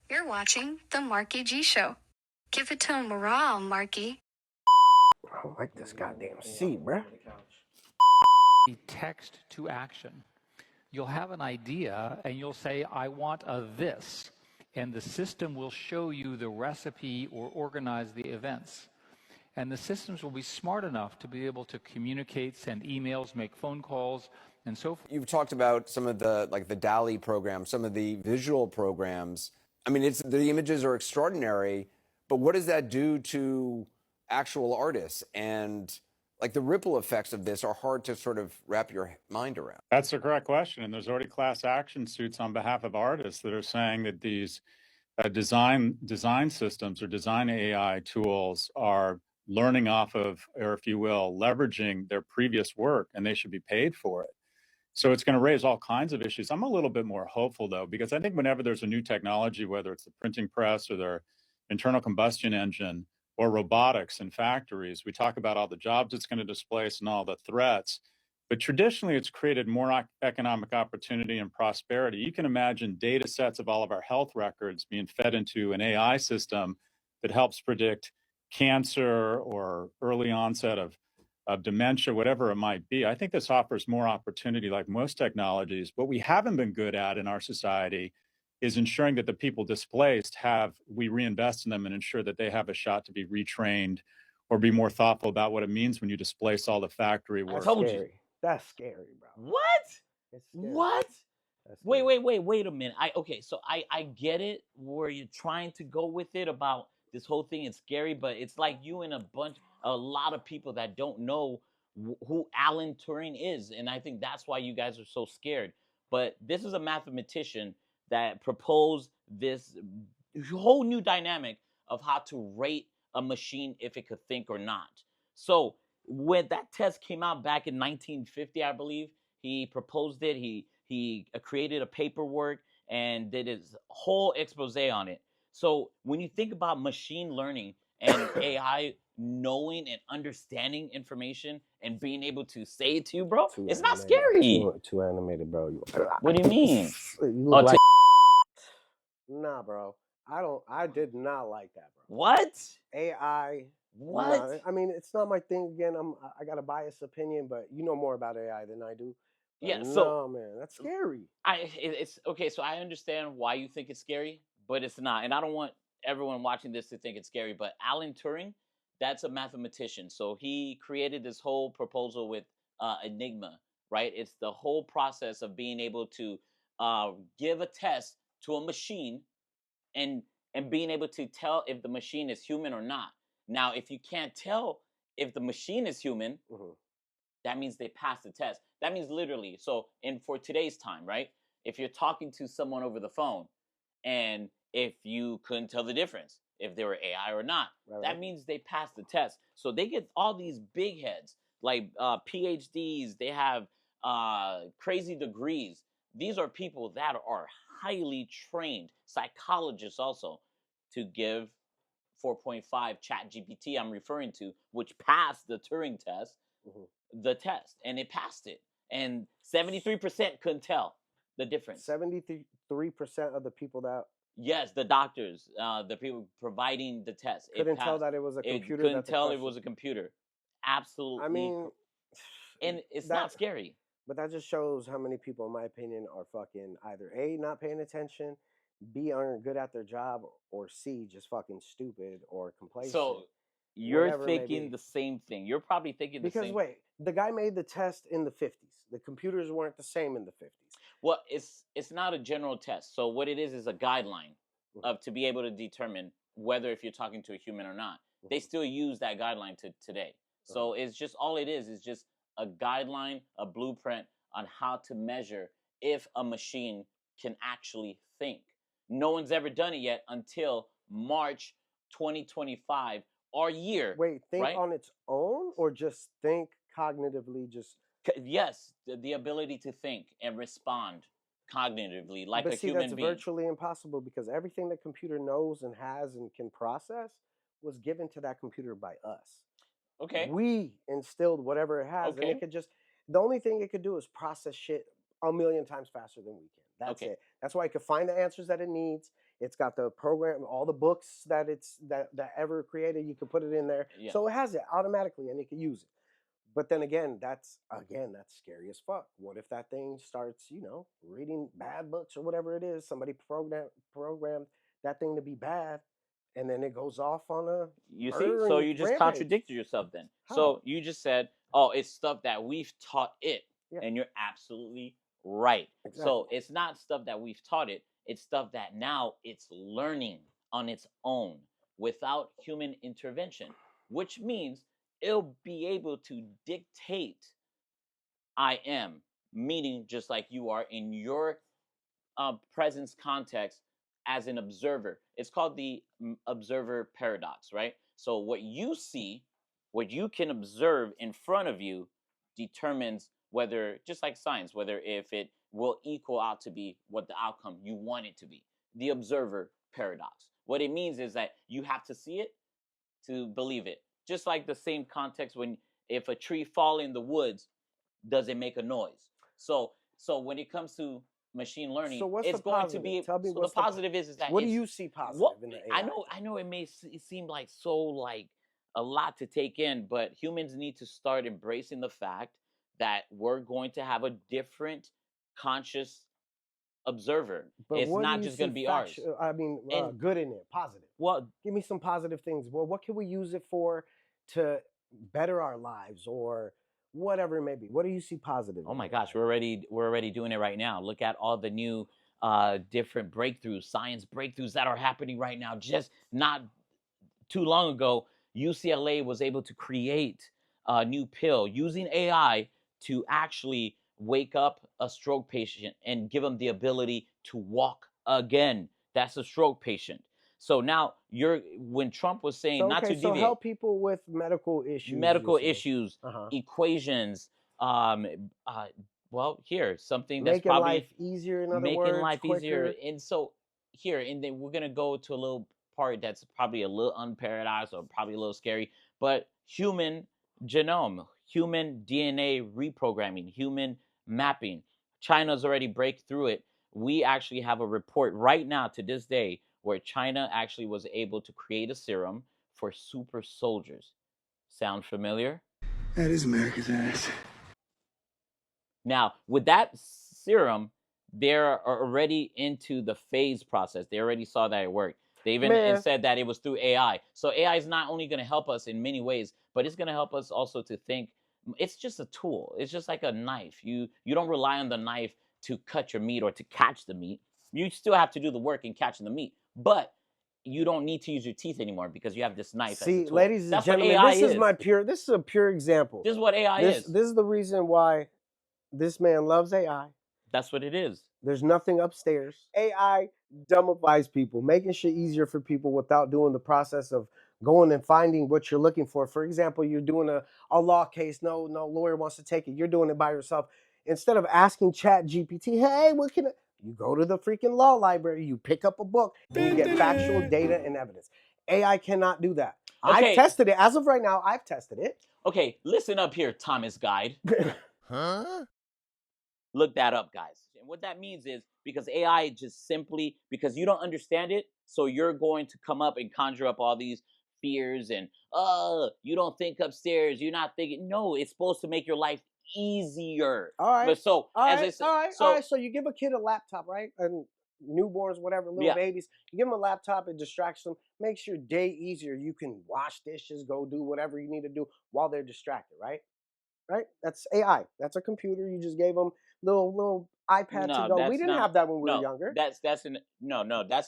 You're watching The Marky G Show. Give it to him raw, Marky. I don't like this goddamn seat, bruh. Text to action. You'll have an idea and you'll say, I want a this. And the system will show you the recipe or organize the events. And the systems will be smart enough to be able to communicate, send emails, make phone calls, and so forth. You've talked about some of the, like the DALI program, some of the visual programs. I mean, the images are extraordinary, but what does that do to actual artists? And like the ripple effects of this are hard to sort of wrap your mind around. That's the correct question. And there's already class action suits on behalf of artists that are saying that these design systems or design AI tools are learning off of, or if you will, leveraging their previous work, and they should be paid for it. So it's going to raise all kinds of issues. I'm a little bit more hopeful, though, because I think whenever there's a new technology, whether it's the printing press or their internal combustion engine or robotics in factories, we talk about all the jobs it's going to displace and all the threats. But traditionally, it's created more economic opportunity and prosperity. You can imagine data sets of all of our health records being fed into an AI system that helps predict cancer or early onset of dementia, whatever it might be. I think this offers more opportunity like most technologies. What we haven't been good at in our society is ensuring that the people displaced we reinvest in them and ensure that they have a shot to be retrained or be more thoughtful about what it means when you displace all the factory work. That's scary. That's scary, bro. What? It's scary. What? That's scary. Wait a minute. So I get it where you're trying to go with it about this whole thing. It's scary, but it's like you and a lot of people that don't know who Alan Turing is, and I think that's why you guys are so scared. But this is a mathematician that proposed this whole new dynamic of how to rate a machine if it could think or not. So when that test came out back in 1950, I believe, he proposed it. He created a paperwork and did his whole expose on it. So when you think about machine learning and AI knowing and understanding information and being able to say it to you, bro, it's not scary. Too animated, bro. What do you mean? You look like... Nah, bro. I did not like that, bro. What? AI. What? Nah, I mean, it's not my thing. Again, I got a biased opinion, but you know more about AI than I do. But Yeah, no, so man, that's scary. it's okay. So I understand why you think it's scary, but it's not. And I don't want everyone watching this to think it's scary. But Alan Turing, that's a mathematician. So he created this whole proposal with Enigma, right? It's the whole process of being able to give a test to a machine and being able to tell if the machine is human or not. Now, if you can't tell if the machine is human, that means they passed the test. That means literally. So, for today's time, right? If you're talking to someone over the phone, and if you couldn't tell the difference if they were AI or not, that means they passed the test. So they get all these big heads like PhDs. They have crazy degrees. These are people that are highly trained psychologists also to give 4.5 chat GPT I'm referring to, which passed the Turing test, the test, and it passed it. And 73% couldn't tell the difference. 73% of the people that... Yes, the doctors, the people providing the test. Couldn't tell that it was a computer. Couldn't tell it was a computer. Absolutely. I mean... And it's not scary. But that just shows how many people, in my opinion, are fucking either A, not paying attention, B, aren't good at their job, or C, just fucking stupid or complacent. So you're thinking the same thing. You're probably thinking the same. Because wait, the guy made the test in the 50s. The computers weren't the same in the 50s. Well, it's not a general test. So what it is a guideline of to be able to determine whether if you're talking to a human or not. They still use that guideline to today. So it's just all it is just a guideline, a blueprint on how to measure if a machine can actually think. No one's ever done it yet until March 2025, our year. Wait, think on its own or just think cognitively? Yes, the ability to think and respond cognitively like a human being. That's virtually impossible because everything the computer knows and has and can process was given to that computer by us. Okay. We instilled whatever it has, and it could just... The only thing it could do is process shit a million times faster than we can. That's it. That's why it could find the answers that it needs. It's got the program, all the books that that ever created. You can put it in there, Yeah. so it has it automatically, and you can use it. But then again, that's scary as fuck. What if that thing starts, reading bad books or whatever it is? Somebody programmed that thing to be bad, and then it goes off on a You see, so murdering you just rampage. contradicted yourself then. How? So you just said, "Oh, it's stuff that we've taught it," Yeah. and you're absolutely right. Exactly. So it's not stuff that we've taught it; it's stuff that now it's learning on its own without human intervention, which means it'll be able to dictate I am, meaning just like you are in your presence context as an observer. It's called the observer paradox, right? So what you see, what you can observe in front of you determines whether, just like science, whether if it will equal out to be what the outcome you want it to be. The observer paradox. What it means is that you have to see it to believe it. Just like the same context when if a tree fall in the woods, does it make a noise? So when it comes to machine learning, So what's it's the going positive? to be. Tell me So the what's positive is that what do it's, you see positive what in the AI? I know it may seem like so like a lot to take in, but humans need to start embracing the fact that we're going to have a different conscious observer. But It's what do not you just see going to be ours. And good in it, positive. well, Give me some positive things. Well, what can we use it for to better our lives or whatever it may be? What do you see positive? oh in my AI? gosh, we're already doing it right now. Look at all the new different breakthroughs, science breakthroughs that are happening right now. Just not too long ago, UCLA was able to create a new pill using AI to actually wake up a stroke patient and give them the ability to walk again. That's a stroke patient. So now when Trump was saying So, not okay, to so deviate, help people with medical issues. medical you're saying. issues, Uh-huh. equations, um, well, here something that's Making probably life easier, in other making words, life easier. quicker. And so here, and then we're gonna go to a little part that's probably a little unparadox or probably a little scary, but human genome, human DNA reprogramming, human mapping. China's already break through it. We actually have a report right now to this day where China actually was able to create a serum for super soldiers. Sound familiar? That is America's ass. Now, with that serum, they're already into the phase process. They already saw that it worked. They even said that it was through AI. So AI is not only going to help us in many ways, but it's going to help us also to think. It's just a tool. It's just like a knife. You don't rely on the knife to cut your meat or to catch the meat. You still have to do the work in catching the meat, but you don't need to use your teeth anymore because you have this knife. See, as a tool. ladies and That's gentlemen, what AI this is a pure example. This is what AI is. This is the reason why this man loves AI. That's what it is. There's nothing upstairs. AI dumbifies people, making shit easier for people without doing the process of going and finding what you're looking for. For example, you're doing a law case. No lawyer wants to take it. You're doing it by yourself. Instead of asking Chat GPT, hey, what can I? You go to the freaking law library, you pick up a book, and you get factual data and evidence. AI cannot do that. Okay. I've tested it. As of right now, I've tested it. Okay, listen up here, Thomas Guide. Huh? Look that up, guys. And what that means is because AI just simply, because you don't understand it, so you're going to come up and conjure up all these fears and, you don't think upstairs, you're not thinking. No, it's supposed to make your life easier. All right. But so, all as right, I said, all right. So you give a kid a laptop, right? And newborns, whatever, little babies, you give them a laptop, it distracts them, makes your day easier. You can wash dishes, go do whatever you need to do while they're distracted, right? Right? That's AI. That's a computer. You just gave them little iPad to go. We didn't have that when we were younger. That's an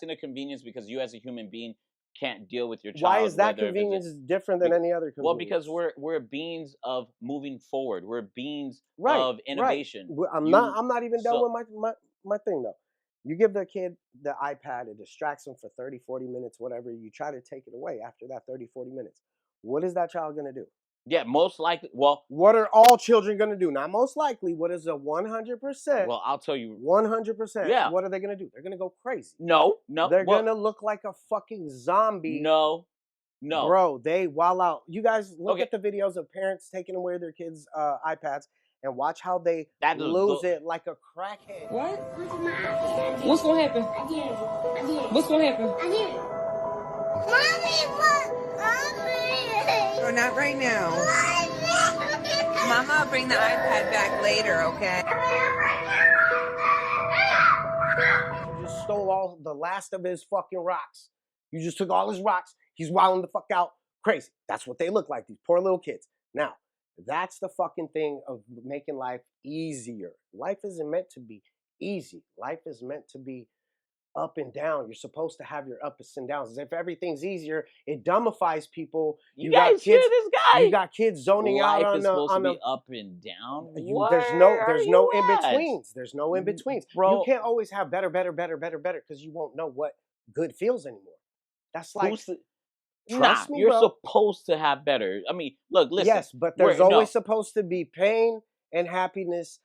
inconvenience because you as a human being can't deal with your child. Why is that convenience different than any other convenience? Well, because we're beings of moving forward. We're beings of innovation. Right. I'm not even done with my thing though. You give the kid the iPad, it distracts them for 30, 40 minutes, whatever. You try to take it away after that 30, 40 minutes. What is that child going to do? Yeah, most likely. Well, what are all children going to do? Not most likely. What is a 100%? Well, I'll tell you. 100%. Yeah. What are they going to do? They're going to go crazy. No. They're going to look like a fucking zombie. No. Bro, they wild out. You guys look at the videos of parents taking away their kids' iPads and watch how they That lose it like a crackhead. What? What's gonna happen? What's gonna happen? Oh, not right now. Mama, bring the iPad back later, okay? You just stole all the last of his fucking rocks. You just took all his rocks. He's wilding the fuck out. Crazy. That's what they look like, these poor little kids. Now, that's the fucking thing of making life easier. Life isn't meant to be easy. Life is meant to be up and down. You're supposed to have your ups and downs. If everything's easier, it dumbifies people. You guys got hear kids. this guy? You got kids zoning out Life on is the supposed on to the. be up and down. There's no in Where are you at? betweens. There's no in betweens. You Bro. can't always have better, because you won't know what good feels anymore. That's like Who's the- trust Nah, me, you're bro. supposed to have better. I mean, look, listen. Yes, but there's we're- always no. supposed to be pain and happiness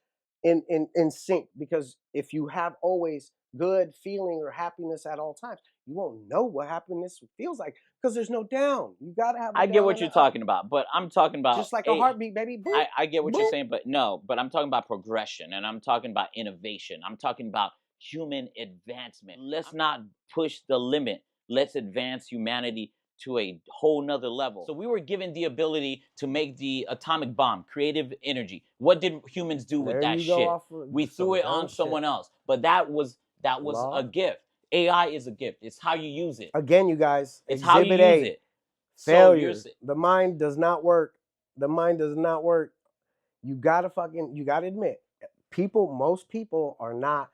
in sync, because if you have always good feeling or happiness at all times, you won't know what happiness feels like, because there's no down. You gotta have. I get what you're talking about, but I'm talking about Just like a heartbeat, baby. Boop, I get what boop. you're saying, but no, but I'm talking about progression, and I'm talking about innovation. I'm talking about human advancement. Let's not push the limit. Let's advance humanity to a whole nother level. So we were given the ability to make the atomic bomb, creative energy. What did humans do with There that you go shit? off of We some threw it dumb on someone shit. else, but that was Law. a gift. AI is a gift. It's how you use it. Again, you guys. It's how you Exhibit use A, it. So failure. The mind does not work. The mind does not work. You gotta admit, most people are not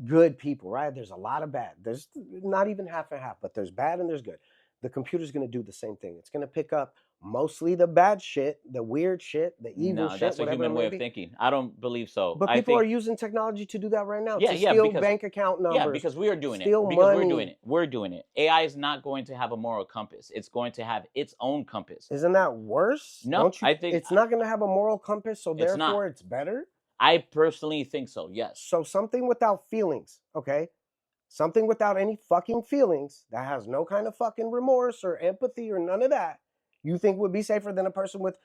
good people, right? There's a lot of bad. There's not even half and half, but there's bad and there's good. The computer's gonna do the same thing. It's gonna pick up mostly the bad shit, the weird shit, the evil No, shit, that's a whatever human it may way of be. thinking. I don't believe so. But people are using technology to do that right now. Yeah, to yeah, steal because- bank account numbers. Yeah, because we are doing it. steal Because money. we're doing it. We're doing it. AI is not going to have a moral compass. It's going to have its own compass. Isn't that worse? No, Don't you, I think it's not going to have a moral compass, so It's not. therefore it's better. I personally think so. Yes. So something without feelings, okay? Something without any fucking feelings, that has no kind of fucking remorse or empathy or none of that, you think would be safer than a person with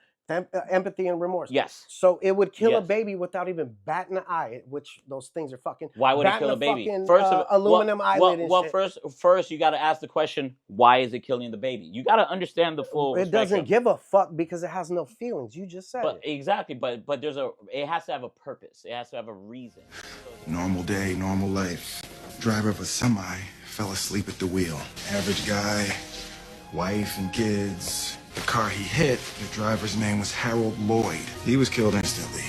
empathy and remorse? Yes. So it would kill a Yes. baby without even batting an eye, which those things are fucking. Why would it batting kill a baby? fucking, First of aluminum eyelid and shit. first you got to ask the question: why is it killing the baby? You got to understand the full. It doesn't spectrum. give a fuck because it has no feelings. You just said But it. exactly, but it has to have a purpose. It has to have a reason. Normal day, normal life. Driver of a semi fell asleep at the wheel. Average guy, wife and kids. The car he hit, the driver's name was Harold Lloyd. He was killed instantly.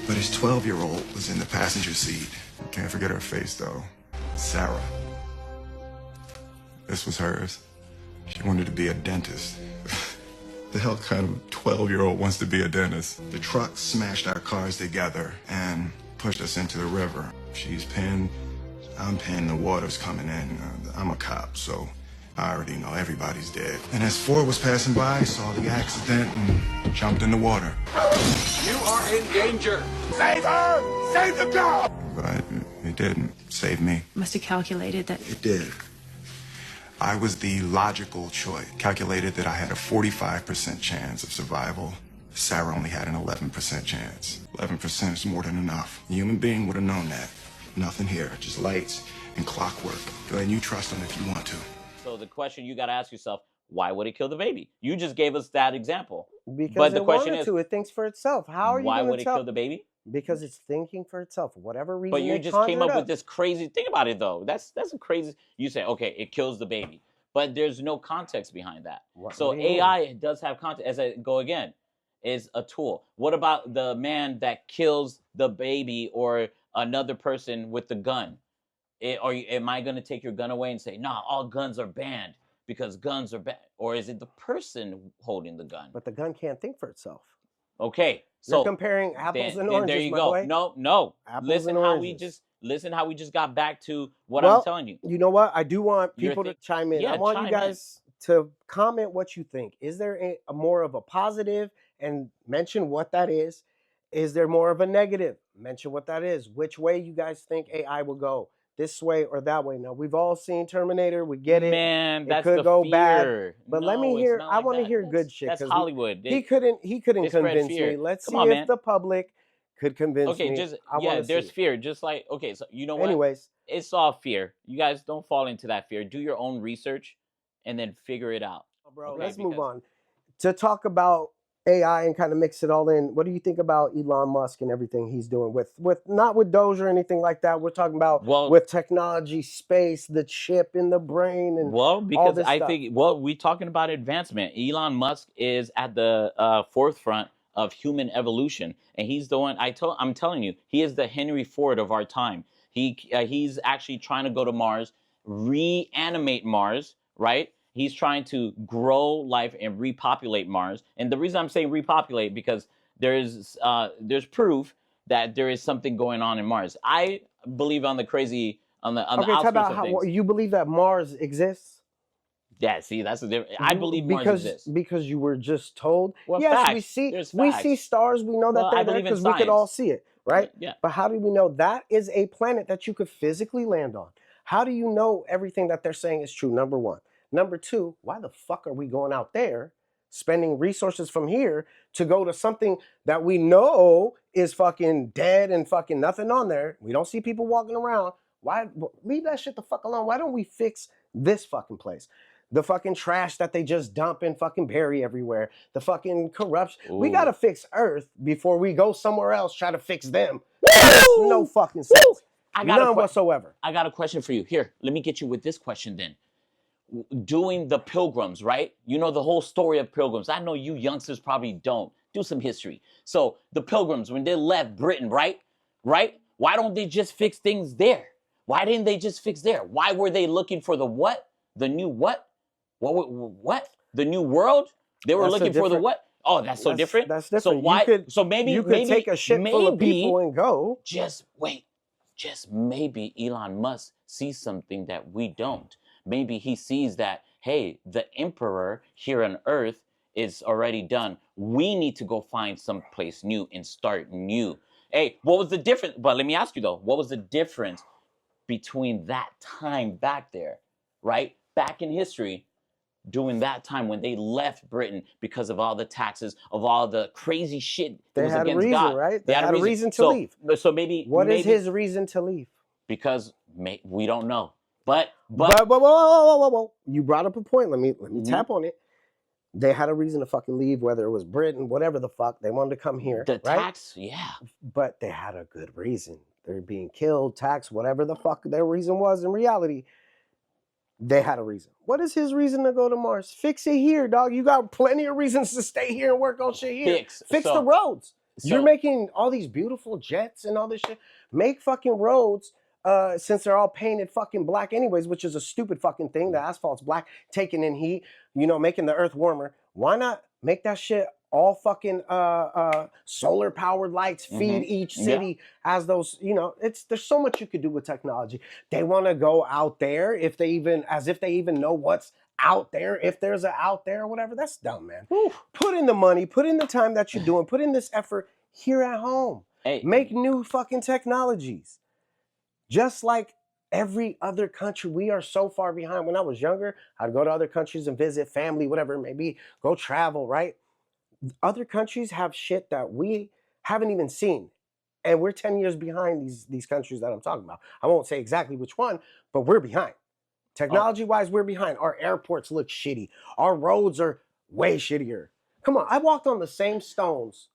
But his 12-year-old was in the passenger seat. Can't forget her face, though. Sarah. This was hers. She wanted to be a dentist. The hell kind of 12-year-old wants to be a dentist? The truck smashed our cars together and pushed us into the river. She's pinned, I'm pinned, the water's coming in. I'm a cop, so I already know everybody's dead. And as Ford was passing by, saw the accident and jumped in the water. You are in danger. Save her! Save the girl! But it didn't save me. Must have calculated that. It did. I was the logical choice. Calculated that I had a 45% chance of survival. Sarah only had an 11% chance. 11% is more than enough. A human being would have known that. Nothing here, just lights and clockwork. Go ahead and you trust them if you want to. So the question you got to ask yourself: why would it kill the baby? You just gave us that example. Because but the it question wanted is, to. It thinks for itself. How are you why going would to it tell? kill the baby? Because it's thinking for itself. For whatever reason. But you they just came up conjured with this crazy thing about it, though. That's a crazy. You say, okay, it kills the baby, but there's no context behind that. So what do you mean? AI does have context. As I go again, is a tool. What about the man that kills the baby or another person with the gun? Am I going to take your gun away and say, nah, all guns are banned because guns are bad? Or is it the person holding the gun? But the gun can't think for itself. Okay, You're so comparing apples and then oranges. there you by the go. way. No. Apples Listen and how oranges. we just got back to what Well, I'm telling you. You know what? I do want You're people to think- chime in. Yeah, I want you chime guys to comment what you think. Is there a more of a positive and mention what that is? Is there more of a negative? Mention what that is. Which way you guys think AI will go? this way or that way. Now we've all seen Terminator. We get it. Man, It that's could the go fear. bad. But let me No, it's hear. not I like want to that. hear good shit That's because Hollywood. he couldn't they spread convince fear. me. Let's Come see on, if man. the public could convince Okay, me. just I want to there's see. fear. Just like, okay, so you know what? Anyways, It's all fear. You guys don't fall into that fear. Do your own research and then figure it out. bro, Okay, let's move because- on to talk about AI and kind of mix it all in. What do you think about Elon Musk and everything he's doing with not with Doge or anything like that? We're talking about with technology, space, the chip in the brain, and Well, all because this I stuff. think, well, we're talking about advancement. Elon Musk is at the forefront of human evolution, and he's the one. I'm telling you, he is the Henry Ford of our time. He's actually trying to go to Mars, reanimate Mars, right? He's trying to grow life and repopulate Mars. And the reason I'm saying repopulate because there's proof that there is something going on inArs. I believe on the crazy on the Okay, talk outskirts about of how things. you believe that Mars exists. Yeah, see, that's the difference. I believe Mars exists because you were just told. Well, Yes, facts. we see There's we facts. see stars. We know that Well, I they're there believe in because we could all science. see it, right? Yeah. But how do we know that is a planet that you could physically land on? How do you know everything that they're saying is true? Number one. Number two, why the fuck are we going out there, spending resources from here to go to something that we know is fucking dead and fucking nothing on there? We don't see people walking around. Why leave that shit the fuck alone? Why don't we fix this fucking place? The fucking trash that they just dump and fucking bury everywhere. The fucking corruption. Ooh. We gotta fix Earth before we go somewhere else try to fix them. Makes no fucking sense. None whatsoever. I got a question for you. Here, let me get you with this question then. Doing the Pilgrims, right? You know the whole story of Pilgrims. I know you youngsters probably don't. Do some history. So the Pilgrims, when they left Britain, right? Why don't they just fix things there? Why didn't they just fix there? Why were they looking for the what? The new what? What? The new world? They were looking for the what? Oh, that's so different. That's different. So why? Maybe you could take a ship full of people and go. Just wait. Just maybe Elon Musk sees something that we don't. Maybe he sees that, hey, the emperor here on Earth is already done. We need to go find someplace new and start new. Hey, what was the difference? But let me ask you though, what was the difference between that time back there, right? Back in history, during that time when they left Britain because of all the taxes, of all the crazy shit that was against reason, God. Right? They had a reason to leave. So maybe what is his reason to leave? Because we don't know. But whoa. You brought up a point. Let me tap on it. They had a reason to fucking leave, whether it was Britain, whatever the fuck. They wanted to come here. The right? tax, yeah. But they had a good reason. They're being killed, taxed, whatever the fuck their reason was in reality. They had a reason. What is his reason to go to Mars? Fix it here, dog. You got plenty of reasons to stay here and work on shit here. Fix the roads. You're making all these beautiful jets and all this shit. Make fucking roads. Since they're all painted fucking black anyways, which is a stupid fucking thing. The asphalt's black, taking in heat, making the earth warmer. Why not make that shit all fucking solar powered lights feed each city as those, there's so much you could do with technology. They want to go out there if they even know what's out there, if there's an out there or whatever. That's dumb, man. Put in the money, put in the time that you're doing, put in this effort here at home. Hey. Make new fucking technologies. Just like every other country, we are so far behind. When I was younger, I'd go to other countries and visit family, whatever it may be, go travel, right? Other countries have shit that we haven't even seen. And we're 10 years behind these countries that I'm talking about. I won't say exactly which one, but we're behind. Technology-wise, we're behind. Our airports look shitty. Our roads are way shittier. Come on, I walked on the same stones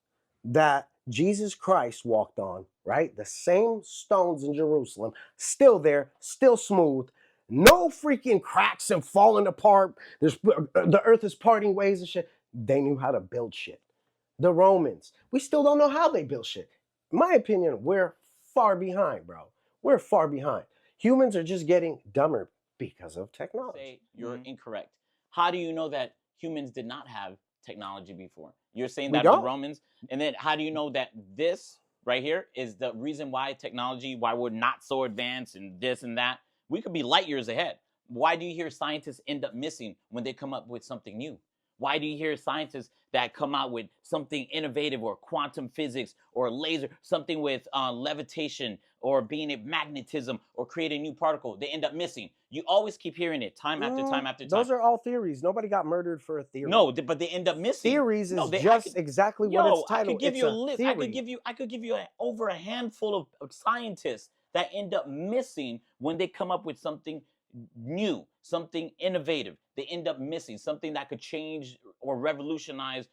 that Jesus Christ walked on, right? The same stones in Jerusalem, still there, still smooth, no freaking cracks and falling apart. The earth is parting ways and shit. They knew how to build shit. The Romans, we still don't know how they built shit. In my opinion, we're far behind, bro. We're far behind. Humans are just getting dumber because of technology. Say you're incorrect. How do you know that humans did not have technology before? You're saying that the Romans, and then how do you know that this right here is the reason why why we're not so advanced and this and that? We could be light years ahead. Why do you hear scientists end up missing when they come up with something new? Why do you hear scientists that come out with something innovative or quantum physics or laser, something with levitation or being a magnetism or create a new particle, they end up missing? You always keep hearing it time after time after time. Those are all theories. Nobody got murdered for a theory. No, but they end up missing. Theories No, is just exactly what it's titled. I could give it's you a a list. theory. I could give you over a handful of scientists that end up missing when they come up with something new, something innovative. They end up missing something that could change or revolutionize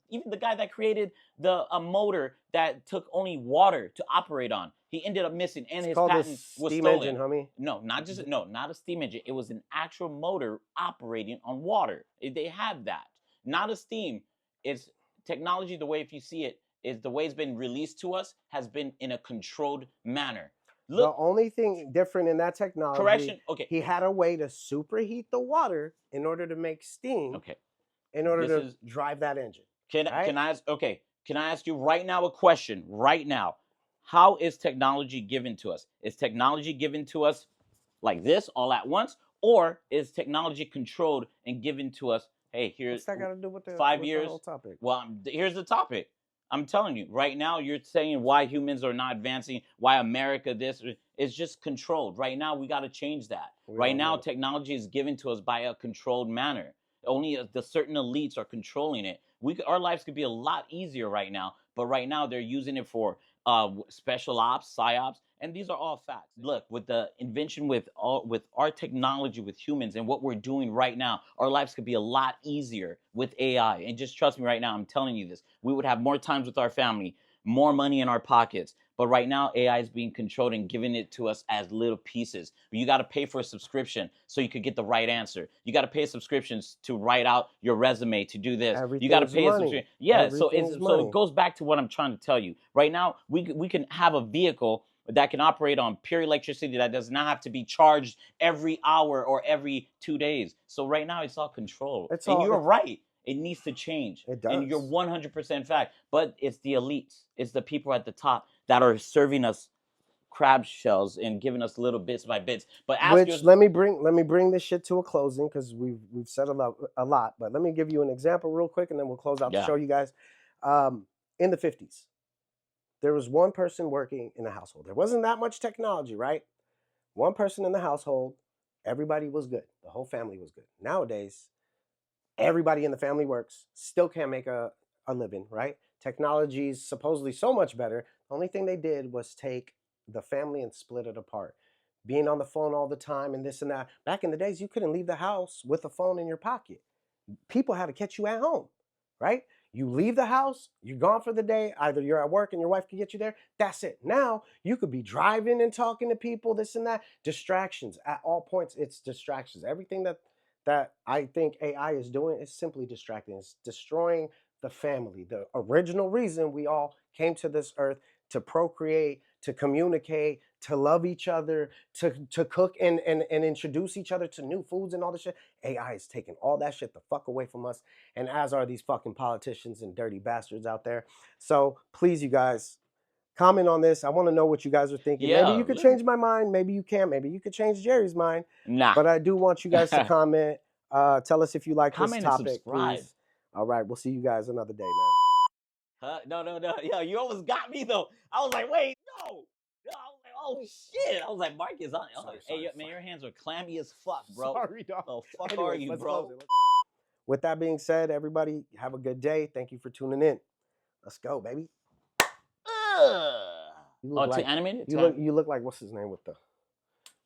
even the guy that created a motor that took only water to operate on. He ended up missing, and his patent was steam stolen. Engine, homie. No, not a steam engine. It was an actual motor operating on water. They have that, not a steam. It's technology. The way, if you see it, is the way it's been released to us has been in a controlled manner. Look, the only thing different in that technology, correction. Okay, he had a way to superheat the water in order to make steam. Okay, in order to drive that engine. Can I ask? Okay, can I ask you right now a question? Right now, how is technology given to us? Is technology given to us like this all at once, or is technology controlled and given to us? Hey, here's what's that got to do with the 5 years? The whole topic? Well, here's the topic. I'm telling you right now. You're saying why humans are not advancing, why America this. It's just controlled. Right now, we got to change that. Right now, technology is given to us by a controlled manner. Only the certain elites are controlling it. Our lives could be a lot easier right now, but right now they're using it for special ops, psyops, and these are all facts. Look, with the invention with our technology with humans and what we're doing right now, our lives could be a lot easier with AI. And just trust me right now, I'm telling you this. We would have more times with our family, more money in our pockets. But right now, AI is being controlled and giving it to us as little pieces. You got to pay for a subscription so you could get the right answer. You got to pay subscriptions to write out your resume, to do this. You got to pay a subscription. Yeah, so it goes back to what I'm trying to tell you. Right now, we can have a vehicle that can operate on pure electricity that does not have to be charged every hour or every 2 days. So right now, it's all controlled. You're right. It needs to change. It does. And you're 100% fact. But it's the elites. It's the people at the top that are serving us crab shells and giving us little bits by bits. But let me bring this shit to a closing, because we've said a lot. But let me give you an example real quick, and then we'll close out the show, you guys. In the 50s, there was one person working in the household. There wasn't that much technology, right? One person in the household, everybody was good. The whole family was good. Nowadays, everybody in the family works, still can't make a living, right? Technology is supposedly so much better. The only thing they did was take the family and split it apart. Being on the phone all the time and this and that. Back in the days, you couldn't leave the house with a phone in your pocket. People had to catch you at home, right? You leave the house, you're gone for the day. Either you're at work and your wife can get you there. That's it. Now, you could be driving and talking to people, this and that. Distractions. At all points, it's distractions. Everything that I think AI is doing is simply distracting. It's destroying the family. The original reason we all came to this earth, to procreate, to communicate, to love each other, to cook and introduce each other to new foods and all this shit. AI is taking all that shit the fuck away from us, and as are these fucking politicians and dirty bastards out there. So please, you guys, comment on this. I want to know what you guys are thinking. Maybe you could change my mind. Maybe you can't. Maybe you could change Jerry's mind. Nah. But I do want you guys to comment. Tell us if you like this topic, subscribe. please. All right, we'll see you guys another day, man. No. Yeah, you almost got me though. I was like, wait, no. I was like, oh shit. I was like, Marky is on. Sorry, man, your hands are clammy as fuck, bro. Sorry, dog. Oh, fuck are you, bro? With that being said, everybody, have a good day. Thank you for tuning in. Let's go, baby. To animate it? You look like, what's his name with the...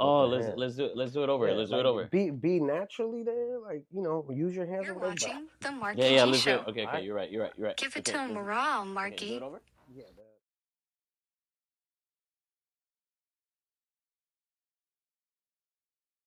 Oh, let's do it over. Let's do it over. Be naturally there, like, use your hands. You're watching the Marky G Show. Okay, you're right. Give it to him, morale, Marky. Okay, do it over? Yeah.